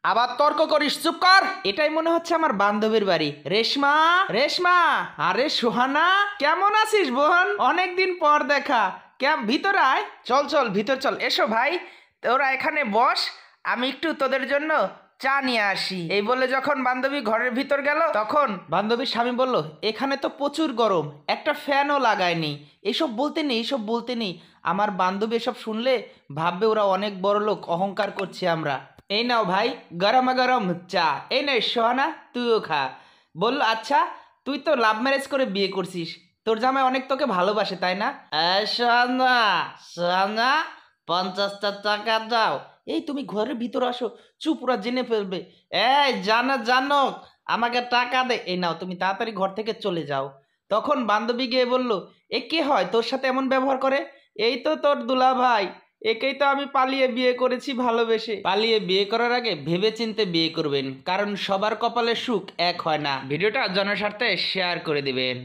আবার তর্ক করিস, চুপ কর। এটাই মনে হচ্ছে আমার বান্ধবীর বাড়ি। রেশমা, রেশমা, আরে সোহানা, কেমন আছিস বোন? অনেকদিন পর দেখা। ভিতর আয়, চল চল ভিতর চল, এসো ভাই। তোরা এখানে বস, আমি একটু তোদের জন্য চা নিয়ে আসি। এই বলে যখন বান্ধবী ঘরের ভিতর গেল, তখন বান্ধবীর স্বামী বলল, এখানে তো প্রচুর গরম, একটা ফ্যানও লাগায়নি। এইসব বলতে নেই। আমার বান্ধবী এসব শুনলে ভাববে ওরা অনেক বড় লোক, অহংকার করছি আমরা। এই নাও ভাই, গরমা গরম চা। এই নে সোহানা, তুইও খা। বলল, আচ্ছা তুই তো লাভ ম্যারেজ করে বিয়ে করছিস, তোর জামাই অনেক তোকে ভালোবাসে তাই না? সোহানা, সোহানা, 50টা টাকা দাও। এই তুমি ঘরের ভিতর আসো, চুপ, ওরা জেনে ফেলবে। এই জানো জানো, আমাকে টাকা দে। এই নাও, তুমি তাড়াতাড়ি ঘর থেকে চলে যাও। তখন বান্ধবী গিয়ে বলল, এ কে হয় তোর সাথে এমন ব্যবহার করে? এই তো তোর দুলা ভাই, একেই তো আমি পালিয়ে বিয়ে করেছি ভালোবেসে। পালিয়ে বিয়ে করার আগে ভেবেচিন্তে বিয়ে করবেন, কারণ সবার কপালে সুখ এক হয় না। ভিডিওটা জনস্বার্থে শেয়ার করে দিবেন।